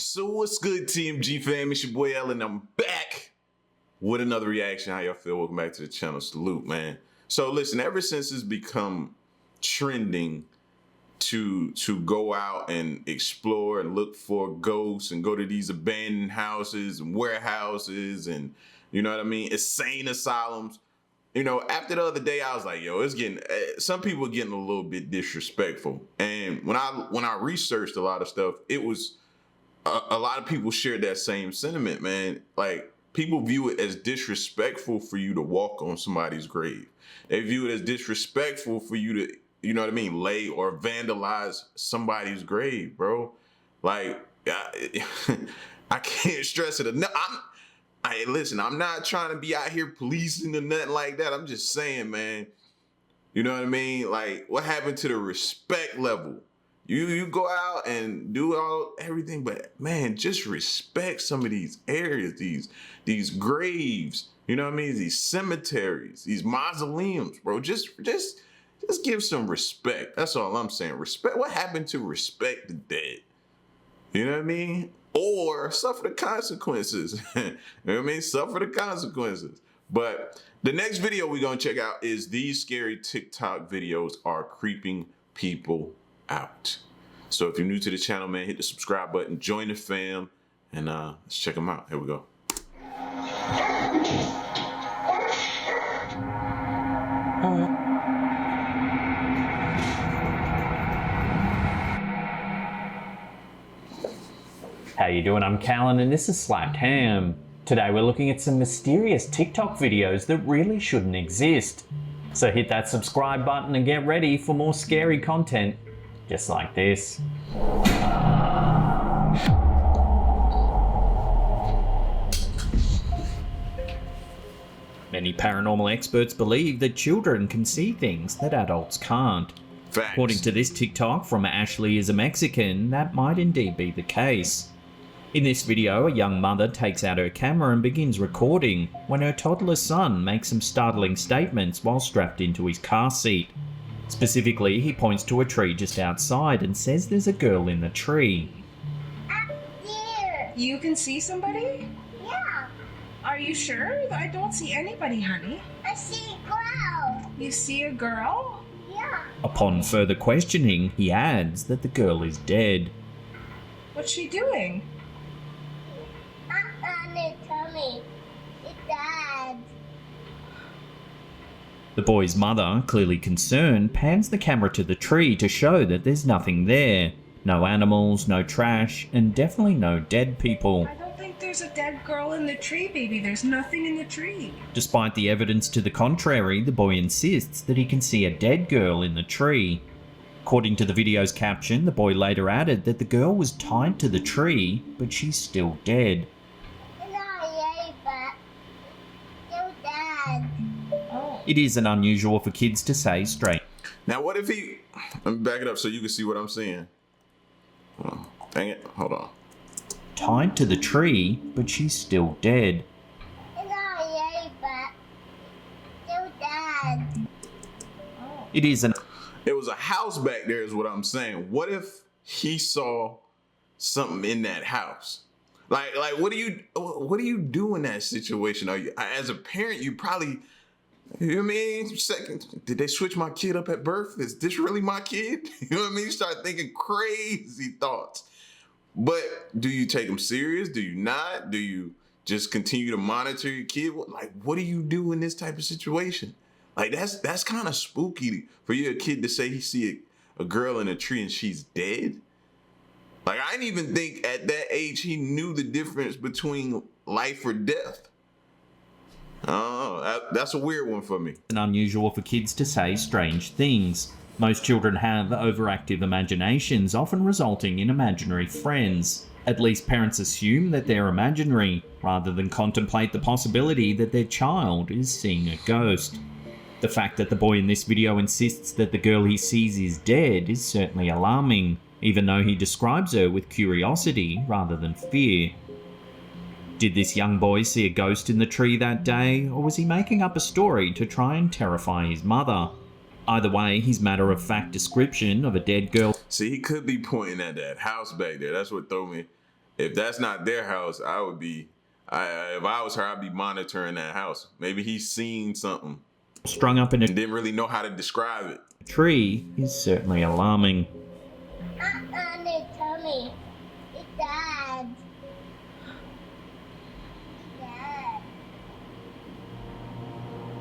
So what's good, TMG fam? It's your boy L, and I'm back with another reaction. How y'all feel? Welcome back to the channel. Salute, man. So listen, ever since it's become trending to go out and explore and look for ghosts and go to these abandoned houses and warehouses and, you know what I mean, insane asylums. You know, after the other day, I was like, yo, it's getting, some people are getting a little bit disrespectful. And when I researched a lot of stuff, it was, a lot of people shared that same sentiment, man. Like, people view it as disrespectful for you to walk on somebody's grave. They view it as disrespectful for you to, you know what I mean, lay or vandalize somebody's grave, bro. Like, I can't stress it enough. Listen, I'm not trying to be out here policing or nothing like that. I'm just saying, man, you know what I mean? Like, what happened to the respect level? You go out and do everything, but man, just respect some of these areas, these graves, you know what I mean? These cemeteries, these mausoleums, bro. Just give some respect. That's all I'm saying. Respect. What happened to respect the dead? You know what I mean? Or suffer the consequences. You know what I mean? Suffer the consequences. But the next video we're gonna check out is these scary TikTok videos are creeping people out. So if you're new to the channel, man, hit the subscribe button, join the fam, and let's check them out. Here we go. How you doing? I'm Callan and this is Slapped Ham. Today we're looking at some mysterious TikTok videos that really shouldn't exist. So hit that subscribe button and get ready for more scary content just like this. Many paranormal experts believe that children can see things that adults can't. Facts. According to this TikTok from Ashley is a Mexican, that might indeed be the case. In this video, a young mother takes out her camera and begins recording when her toddler son makes some startling statements while strapped into his car seat. Specifically, he points to a tree just outside and says there's a girl in the tree. Up there. You can see somebody? Yeah, Are you sure? I don't see anybody, honey. I see a girl. You see a girl? Yeah, Upon further questioning, he adds that the girl is dead. What's she doing? on the tummy. It's Dad. The boy's mother, clearly concerned, pans the camera to the tree to show that there's nothing there. No animals, no trash, and definitely no dead people. I don't think there's a dead girl in the tree, baby. There's nothing in the tree. Despite the evidence to the contrary, the boy insists that he can see a dead girl in the tree. According to the video's caption, the boy later added that the girl was tied to the tree, but she's still dead. It's not yay, but still Dad. Oh. It isn't unusual for kids to say straight. Now, what if let me back it up so you can see what I'm seeing. Oh, dang it. Hold on. Tied to the tree, but she's still dead. It's not yay, but still Dad. Oh. It isn't. It was a house back there is what I'm saying. What if he saw something in that house? Like what do you do in that situation? Are you, as a parent, you probably, you know what I mean? Second, did they switch my kid up at birth? Is this really my kid? You know what I mean? You start thinking crazy thoughts. But do you take them serious? Do you not? Do you just continue to monitor your kid? Like, what do you do in this type of situation? Like, that's kind of spooky for your kid to say he see a girl in a tree and she's dead. Like, I didn't even think at that age he knew the difference between life or death. Oh, that's a weird one for me. It's unusual for kids to say strange things. Most children have overactive imaginations, often resulting in imaginary friends. At least parents assume that they're imaginary, rather than contemplate the possibility that their child is seeing a ghost. The fact that the boy in this video insists that the girl he sees is dead is certainly alarming, even though he describes her with curiosity rather than fear. Did this young boy see a ghost in the tree that day, or was he making up a story to try and terrify his mother? Either way, his matter-of-fact description of a dead girl... See, he could be pointing at that house back there. That's what threw me. if that's not their house, I would be. If I was her, I'd be monitoring that house. Maybe he's seen something strung up in a and didn't really know how to describe it. tree is certainly alarming. They tell me. It's Dad. Dad.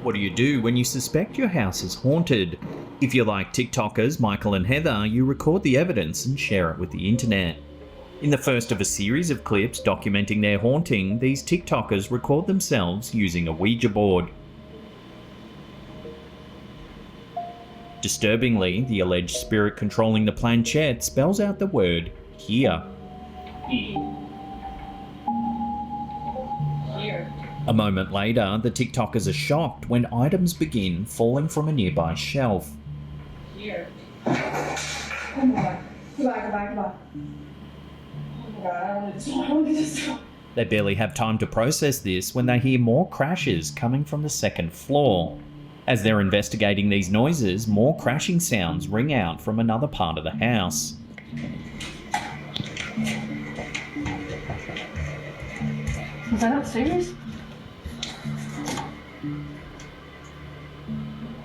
What do you do when you suspect your house is haunted? If you're like TikTokers Michael and Heather, you record the evidence and share it with the internet. In the first of a series of clips documenting their haunting, these TikTokers record themselves using a Ouija board. Disturbingly, the alleged spirit controlling the planchette spells out the word here. Here. A moment later, the TikTokers are shocked when items begin falling from a nearby shelf. Here. Oh my god. Goodbye. Oh my god, I don't need to stop. They barely have time to process this when they hear more crashes coming from the second floor. As they're investigating these noises, more crashing sounds ring out from another part of the house. Was that upstairs?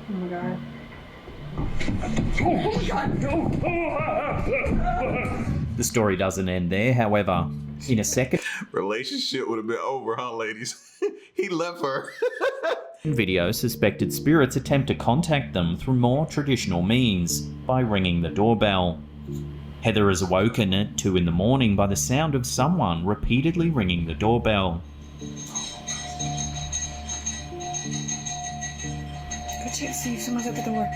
Oh my god. Oh my god, no! The story doesn't end there, however. In a second Relationship would have been over, huh, ladies? He left her. video, suspected spirits attempt to contact them through more traditional means, by ringing the doorbell. Heather is awoken at 2 in the morning by the sound of someone repeatedly ringing the doorbell. Go check, see if someone's at the door.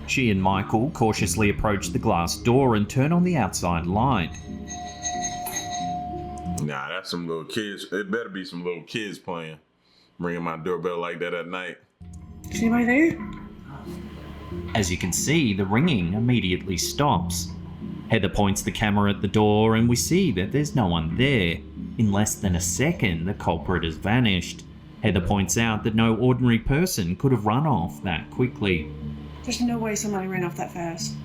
She and Michael cautiously approach the glass door and turn on the outside light. Nah, that's some little kids. It better be some little kids playing. Ringing my doorbell like that at night. Is anybody there? As you can see, the ringing immediately stops. Heather points the camera at the door and we see that there's no one there. In less than a second, the culprit has vanished. Heather points out that no ordinary person could have run off that quickly. There's no way somebody ran off that fast.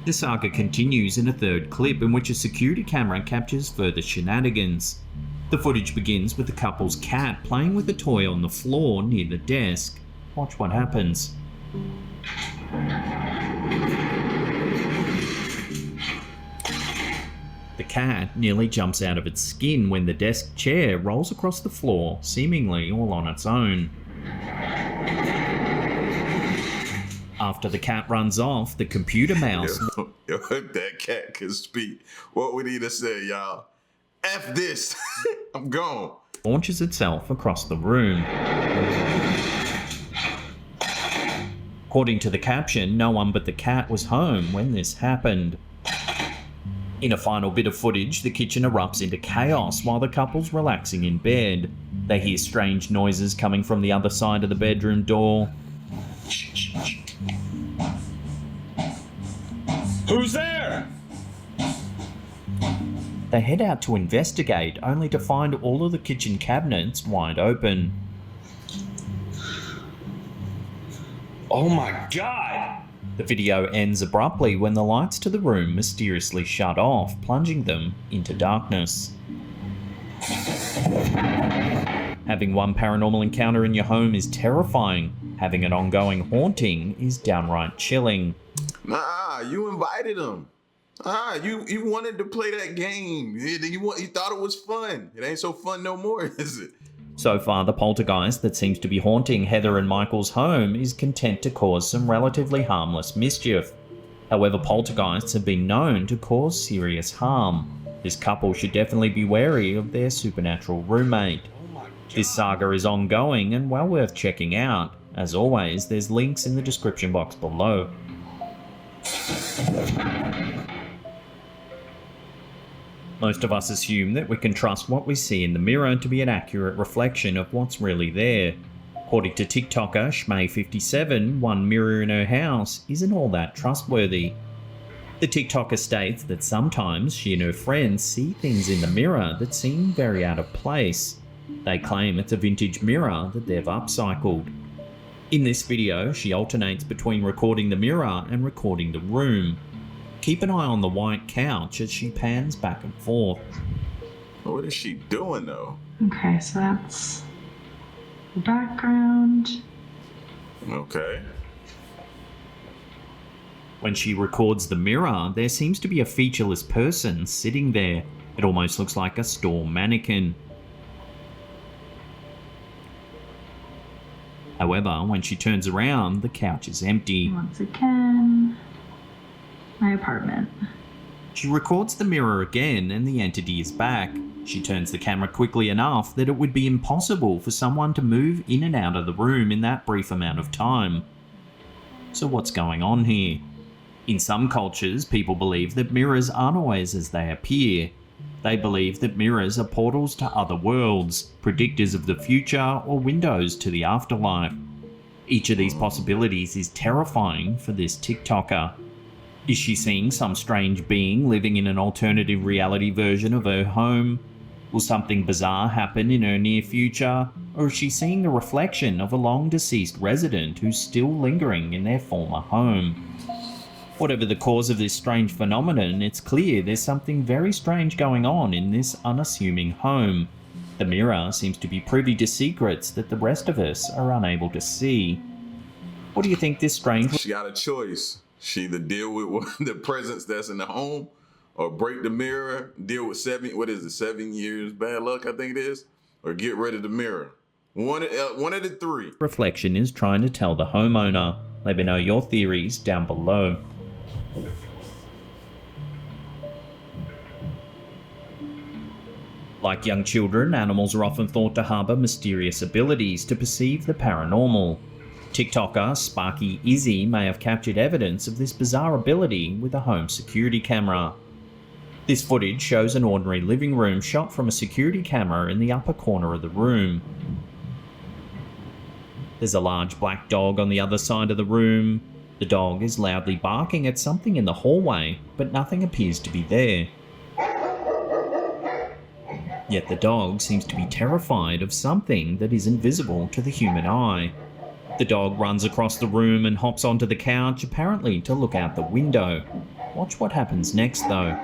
The saga continues in a third clip in which a security camera captures further shenanigans. The footage begins with the couple's cat playing with a toy on the floor near the desk. Watch what happens. The cat nearly jumps out of its skin when the desk chair rolls across the floor, seemingly all on its own. After the cat runs off, the computer mouse... Yo, if that cat could speak, what would he have said, y'all? F this! I'm gone. launches itself across the room. According to the caption, no one but the cat was home when this happened. In a final bit of footage, the kitchen erupts into chaos while the couple's relaxing in bed. They hear strange noises coming from the other side of the bedroom door. Who's there? They head out to investigate, only to find all of the kitchen cabinets wide open. Oh my god! The video ends abruptly when the lights to the room mysteriously shut off, plunging them into darkness. Having one paranormal encounter in your home is terrifying. Having an ongoing haunting is downright chilling. Nah, you invited him. You wanted to play that game. You thought it was fun. It ain't so fun no more, is it? So far, the poltergeist that seems to be haunting Heather and Michael's home is content to cause some relatively harmless mischief. However, poltergeists have been known to cause serious harm. This couple should definitely be wary of their supernatural roommate. This saga is ongoing and well worth checking out. As always, there's links in the description box below. Most of us assume that we can trust what we see in the mirror to be an accurate reflection of what's really there. According to TikToker Shmay57, one mirror in her house isn't all that trustworthy. The TikToker states that sometimes she and her friends see things in the mirror that seem very out of place. They claim it's a vintage mirror that they've upcycled. In this video, she alternates between recording the mirror and recording the room. Keep an eye on the white couch as she pans back and forth. What is she doing though? Okay, so that's the background. Okay. When she records the mirror, there seems to be a featureless person sitting there. It almost looks like a store mannequin. However, when she turns around, the couch is empty. Once again, my apartment. She records the mirror again and the entity is back. She turns the camera quickly enough that it would be impossible for someone to move in and out of the room in that brief amount of time. So what's going on here? In some cultures, people believe that mirrors aren't always as they appear. They believe that mirrors are portals to other worlds, predictors of the future, or windows to the afterlife. Each of these possibilities is terrifying for this TikToker. Is she seeing some strange being living in an alternative reality version of her home? Will something bizarre happen in her near future? Or is she seeing the reflection of a long deceased resident who's still lingering in their former home? Whatever the cause of this strange phenomenon, it's clear there's something very strange going on in this unassuming home. The mirror seems to be privy to secrets that the rest of us are unable to see. What do you think this strange... She got a choice. She either deal with the presence that's in the home or break the mirror, deal with 7 years bad luck, I think it is, or get rid of the mirror. One of the three. reflection is trying to tell the homeowner? Let me know your theories down below. Like young children, animals are often thought to harbour mysterious abilities to perceive the paranormal. TikToker Sparky Izzy may have captured evidence of this bizarre ability with a home security camera. This footage shows an ordinary living room shot from a security camera in the upper corner of the room. There's a large black dog on the other side of the room. The dog is loudly barking at something in the hallway, but nothing appears to be there. Yet the dog seems to be terrified of something that isn't visible to the human eye. The dog runs across the room and hops onto the couch, apparently to look out the window. Watch what happens next though.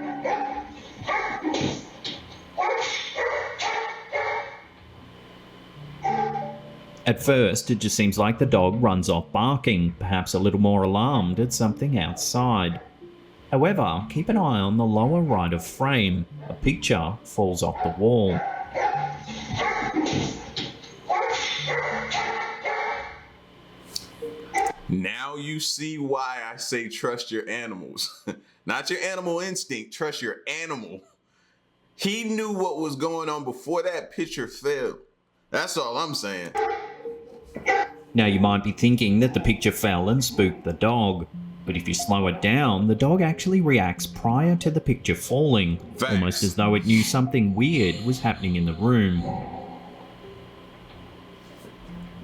At first, it just seems like the dog runs off barking, perhaps a little more alarmed at something outside. However, keep an eye on the lower right of frame. A picture falls off the wall. Now you see why I say trust your animals. Not your animal instinct, trust your animal. He knew what was going on before that picture fell. That's all I'm saying. Now you might be thinking that the picture fell and spooked the dog, but if you slow it down, the dog actually reacts prior to the picture falling, Facts. almost as though it knew something weird was happening in the room.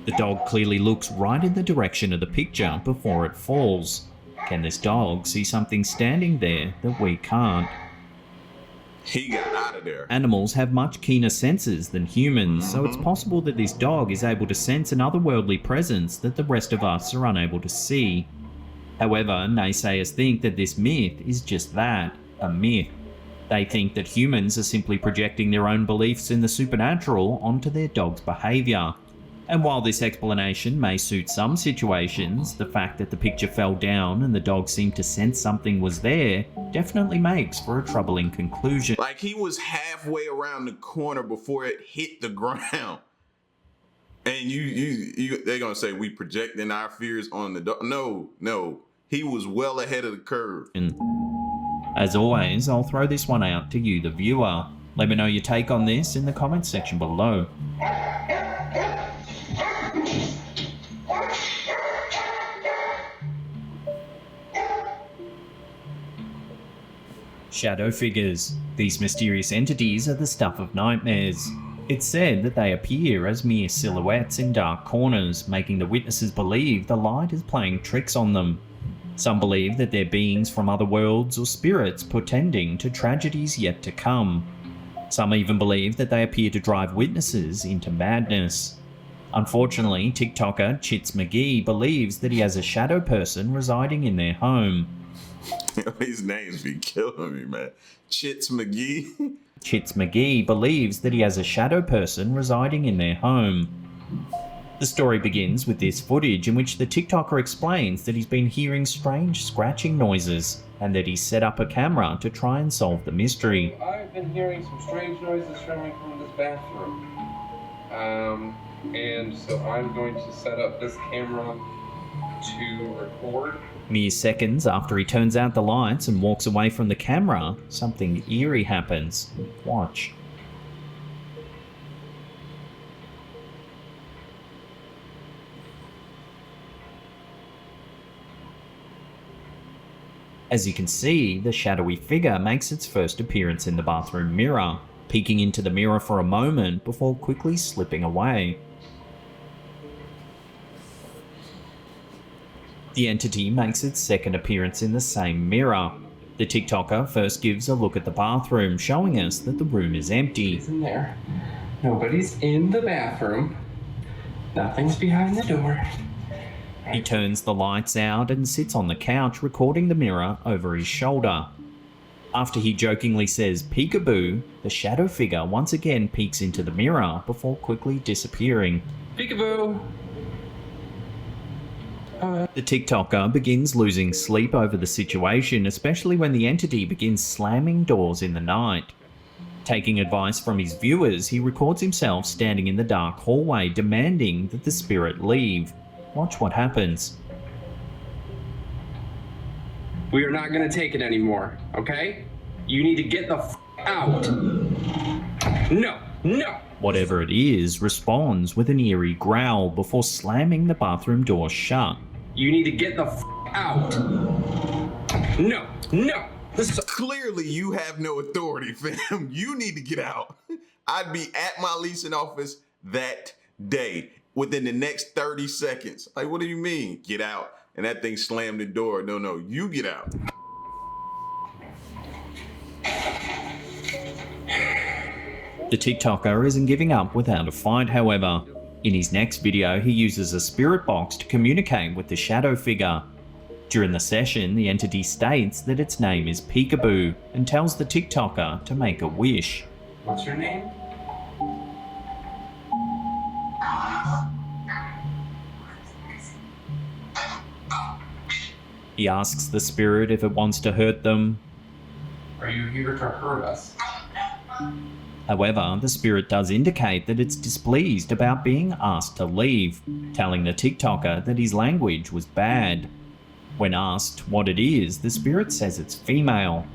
The dog clearly looks right in the direction of the picture before it falls. Can this dog see something standing there that we can't? He got out of there. Animals have much keener senses than humans, so it's possible that this dog is able to sense an otherworldly presence that the rest of us are unable to see. However, naysayers think that this myth is just that, a myth. They think that humans are simply projecting their own beliefs in the supernatural onto their dog's behaviour. And while this explanation may suit some situations, the fact that the picture fell down and the dog seemed to sense something was there definitely makes for a troubling conclusion. Like he was halfway around the corner before it hit the ground. And they're gonna say we projecting our fears on the dog. No. He was well ahead of the curve. And as always, I'll throw this one out to you, the viewer. Let me know your take on this in the comments section below. Shadow figures. These mysterious entities are the stuff of nightmares. It's said that they appear as mere silhouettes in dark corners, making the witnesses believe the light is playing tricks on them. Some believe that they're beings from other worlds or spirits portending to tragedies yet to come. Some even believe that they appear to drive witnesses into madness. Unfortunately, TikToker Chits McGee believes that he has a shadow person residing in their home. These names be killing me, man. Chits McGee. Chits McGee believes that he has a shadow person residing in their home. The story begins with this footage in which the TikToker explains that he's been hearing strange scratching noises and that he's set up a camera to try and solve the mystery. I've been hearing some strange noises coming from this bathroom. And so I'm going to set up this camera to record. Mere seconds after he turns out the lights and walks away from the camera, something eerie happens. Watch. As you can see, the shadowy figure makes its first appearance in the bathroom mirror, peeking into the mirror for a moment before quickly slipping away. The entity makes its second appearance in the same mirror. The TikToker first gives a look at the bathroom, showing us that the room is empty. Nobody's in there. Nobody's in the bathroom. Nothing's behind the door. He turns the lights out and sits on the couch, recording the mirror over his shoulder. After he jokingly says peekaboo, the shadow figure once again peeks into the mirror before quickly disappearing. Peekaboo! The TikToker begins losing sleep over the situation, especially when the entity begins slamming doors in the night. Taking advice from his viewers, he records himself standing in the dark hallway demanding that the spirit leave. Watch what happens. We are not going to take it anymore, okay? You need to get the out. No, no. Whatever it is responds with an eerie growl before slamming the bathroom door shut. You need to get the out. No, no. Clearly, you have no authority, fam. You need to get out. I'd be at my leasing office that day within the next 30 seconds. Like, what do you mean? Get out. And that thing slammed the door. No, you get out. The TikToker isn't giving up without a fight, however. In his next video, he uses a spirit box to communicate with the shadow figure. During the session, the entity states that its name is Peekaboo and tells the TikToker to make a wish. What's your name? He asks the spirit if it wants to hurt them. Are you here to hurt us? However, the spirit does indicate that it's displeased about being asked to leave, telling the TikToker that his language was bad. When asked what it is, the spirit says it's female.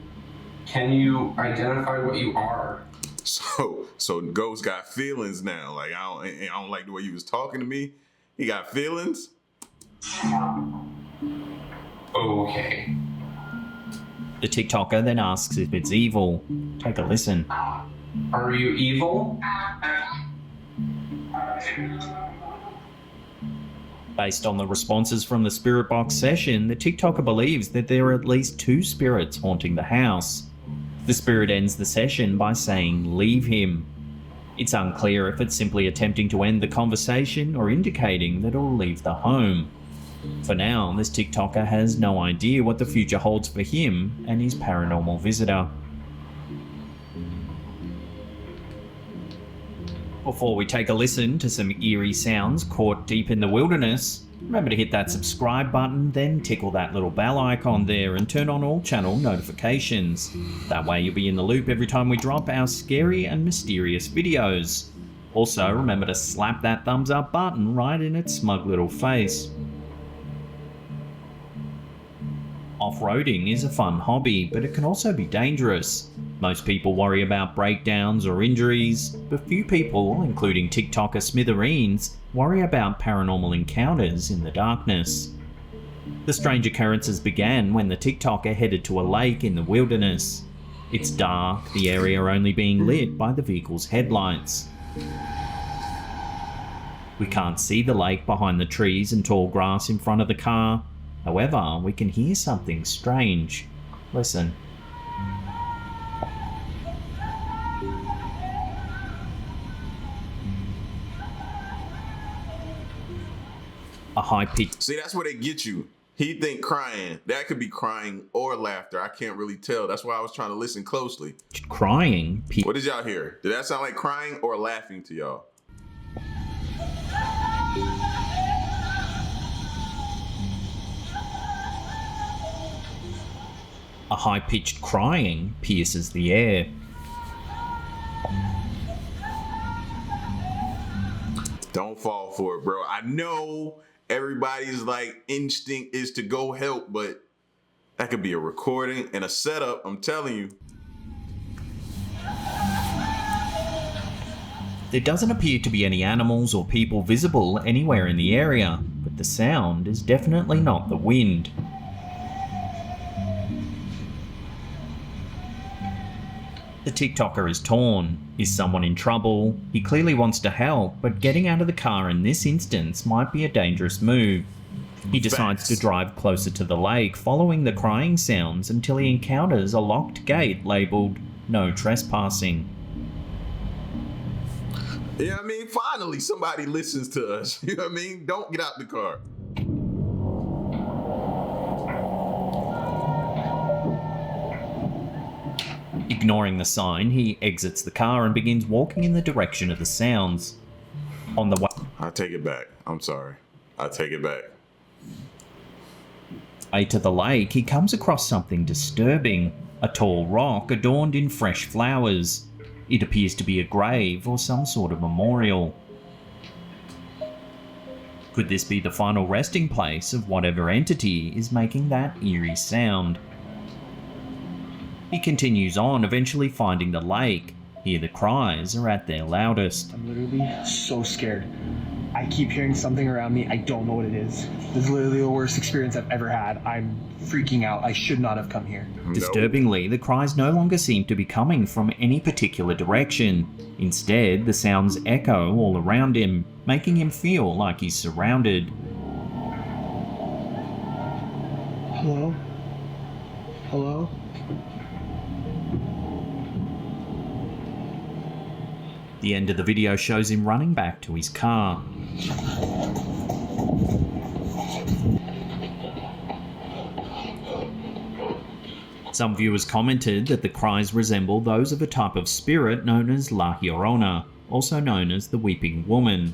Can you identify what you are? So Ghost got feelings now. Like, I don't like the way you was talking to me. He got feelings. Okay. The TikToker then asks if it's evil. Take a listen. Are you evil? Based on the responses from the spirit box session, the TikToker believes that there are at least 2 spirits haunting the house. The spirit ends the session by saying, "Leave him." It's unclear if it's simply attempting to end the conversation or indicating that it'll leave the home. For now, this TikToker has no idea what the future holds for him and his paranormal visitor. Before we take a listen to some eerie sounds caught deep in the wilderness, remember to hit that subscribe button, then tickle that little bell icon there and turn on all channel notifications. That way you'll be in the loop every time we drop our scary and mysterious videos. Also, remember to slap that thumbs up button right in its smug little face. Off-roading is a fun hobby, but it can also be dangerous. Most people worry about breakdowns or injuries, but few people, including TikToker Smithereens, worry about paranormal encounters in the darkness. The strange occurrences began when the TikToker headed to a lake in the wilderness. It's dark, the area only being lit by the vehicle's headlights. We can't see the lake behind the trees and tall grass in front of the car. However, we can hear something strange. Listen. A high-pitched See, that's where they get you. He think crying. That could be crying or laughter. I can't really tell. That's why I was trying to listen closely. crying What did y'all hear? Did that sound like crying or laughing to y'all? A high-pitched crying pierces the air. Don't fall for it, bro. I know everybody's like instinct is to go help, but that could be a recording and a setup. I'm telling you. There doesn't appear to be any animals or people visible anywhere in the area, but the sound is definitely not the wind. The TikToker is torn. Is someone in trouble? He clearly wants to help, but getting out of the car in this instance might be a dangerous move. He decides to drive closer to the lake, following the crying sounds until he encounters a locked gate labelled "No Trespassing." You know what I mean? Finally, somebody listens to us. You know what I mean? Don't get out the car. Ignoring the sign, he exits the car and begins walking in the direction of the sounds. On the I take it back. I'm sorry. I take it back. way to the lake, he comes across something disturbing. A tall rock adorned in fresh flowers. It appears to be a grave or some sort of memorial. Could this be the final resting place of whatever entity is making that eerie sound? He continues on, eventually finding the lake. Here the cries are at their loudest. I'm literally so scared. I keep hearing something around me. I don't know what it is. This is literally the worst experience I've ever had. I'm freaking out. I should not have come here. Disturbingly, the cries no longer seem to be coming from any particular direction. Instead, the sounds echo all around him, making him feel like he's surrounded. Hello? Hello? The end of the video shows him running back to his car. Some viewers commented that the cries resemble those of a type of spirit known as La Llorona, also known as the Weeping Woman.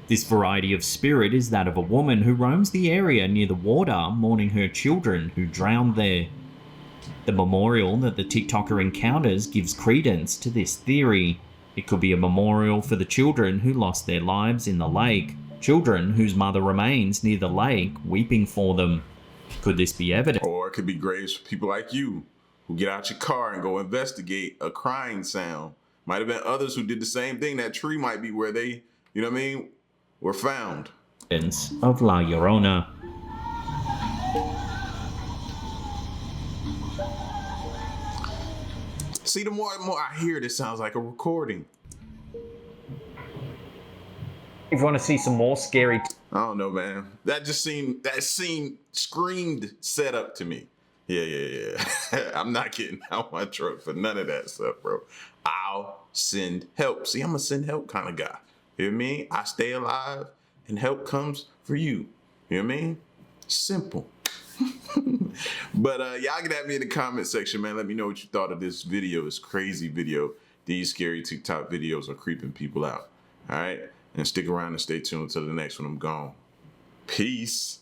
This variety of spirit is that of a woman who roams the area near the water, mourning her children who drowned there. The memorial that the TikToker encounters gives credence to this theory. It could be a memorial for the children who lost their lives in the lake, children whose mother remains near the lake weeping for them. Could this be evidence? Or it could be graves for people like you who get out your car and go investigate a crying sound. Might have been others who did the same thing. That tree might be where they, you know what I mean, were found. Of La Llorona. See, the more and more I hear, this sounds like a recording. If you want to see some more scary... I don't know, man. That scene screamed setup to me. Yeah. I'm not getting out my truck for none of that stuff, bro. I'll send help. See, I'm a send help kind of guy. You know what I mean? I stay alive and help comes for you. You know what I mean? Simple. But y'all get at me in the comment section, man. Let me know what you thought of this video, this crazy video. These scary TikTok videos are creeping people out. All right? And stick around and stay tuned until the next one. I'm gone. Peace.